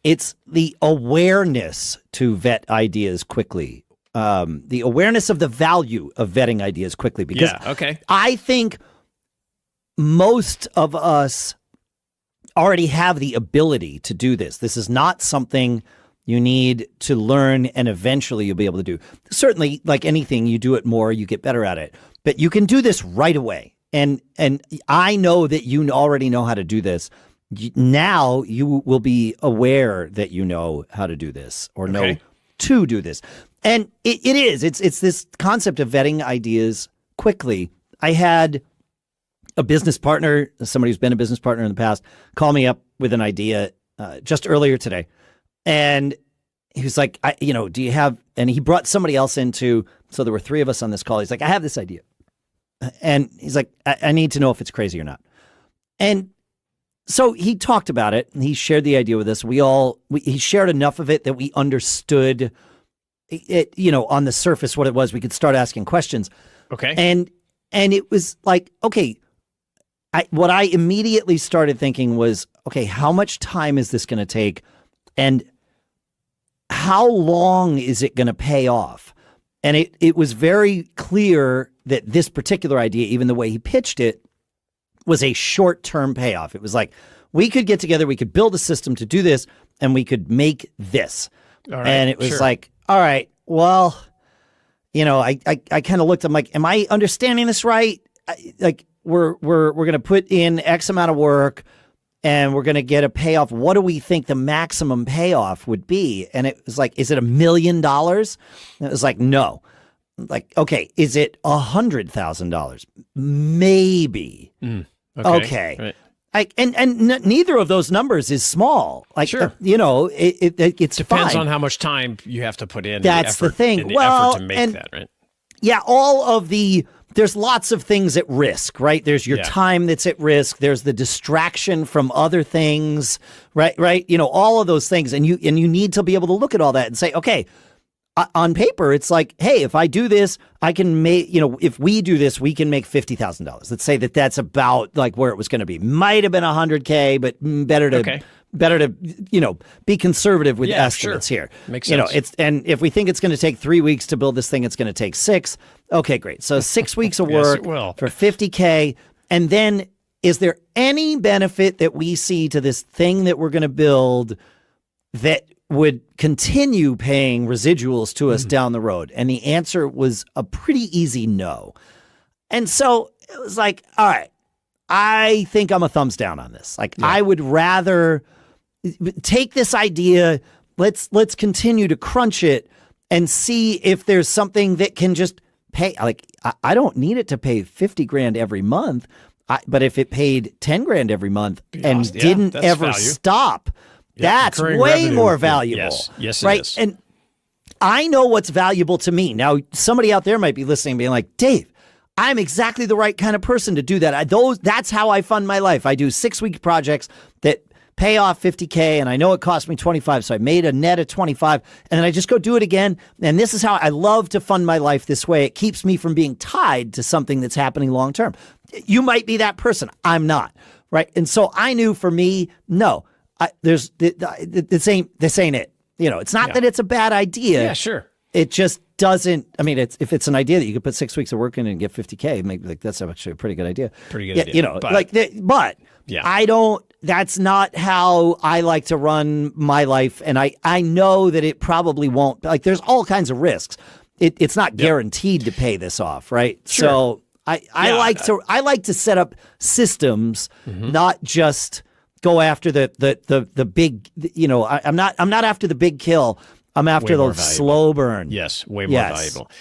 It's the awareness to vet ideas quickly. The awareness of the value of vetting ideas quickly. Because I think most of us already have the ability to do this. This is not something you need to learn and eventually you'll be able to do. Certainly, like anything, you do it more, you get better at it. But you can do this right away. And I know that you already know how to do this. Now you will be aware that you know how to do this or know to do this. And it's this concept of vetting ideas quickly. I had a business partner, somebody who's been a business partner in the past, call me up with an idea just earlier today. And he was like, do you have, and he brought somebody else into, so there were three of us on this call. He's like, I have this idea. And he's like, I need to know if it's crazy or not. And so he talked about it and he shared the idea with us. He shared enough of it that we understood it, on the surface what it was. We could start asking questions. Okay. And it was like, okay, what I immediately started thinking was, okay, how much time is this going to take? And how long is it going to pay off? And it was very clear that this particular idea, even the way he pitched it, was a short-term payoff. It was like, we could get together, we could build a system to do this, and we could make this. All right, and it was like, all right, well, I kind of looked, I'm like, am I understanding this right? We're going to put in X amount of work, and we're going to get a payoff. What do we think the maximum payoff would be? And it was like, is it $1 million? And it was like, no. Like, okay, is it $100,000? Maybe. Okay. Right. And neither of those numbers is small. Like, sure. It's depends fine. on how much time you have to put in. That's the thing. Effort to make that, right? Yeah, there's lots of things at risk, right? There's your time that's at risk. There's the distraction from other things, right? All of those things. And you need to be able to look at all that and say, okay, on paper, it's like, hey, if I do this, I can make, if we do this, we can make $50,000. Let's say that's about like where it was going to be. Might have been $100K, but better to, be conservative with estimates here. Makes sense. And if we think it's going to take 3 weeks to build this thing, it's going to take 6. Okay, great. So 6 weeks of work for $50K. And then is there any benefit that we see to this thing that we're going to build that would continue paying residuals to us down the road? And the answer was a pretty easy no. And so it was like, all right, I think I'm a thumbs down on this. Like, I would rather take this idea, let's continue to crunch it and see if there's something that can just pay. Like, I don't need it to pay $50,000 every month, but if it paid $10,000 every month and didn't ever stop, that's way revenue, more valuable. Yes, right? It is. And I know what's valuable to me. Now, somebody out there might be listening and being like, Dave, I'm exactly the right kind of person to do that. That's how I fund my life. I do 6-week projects that pay off $50K, and I know it cost me $25, so I made a net of $25, and then I just go do it again. And this is how I love to fund my life this way. It keeps me from being tied to something that's happening long term. You might be that person. I'm not, right? And so I knew for me, no. This ain't it. It's not that it's a bad idea. Yeah, sure. It just doesn't. I mean, if it's an idea that you could put 6 weeks of work in and get $50K, maybe that's actually a pretty good idea. Idea. But I don't. That's not how I like to run my life, and I know that it probably won't. Like, there's all kinds of risks. It's not guaranteed to pay this off, right? Sure. So I like to set up systems, not just go after the big, I'm not after the big kill. I'm after the slow burn. Yes, way more valuable.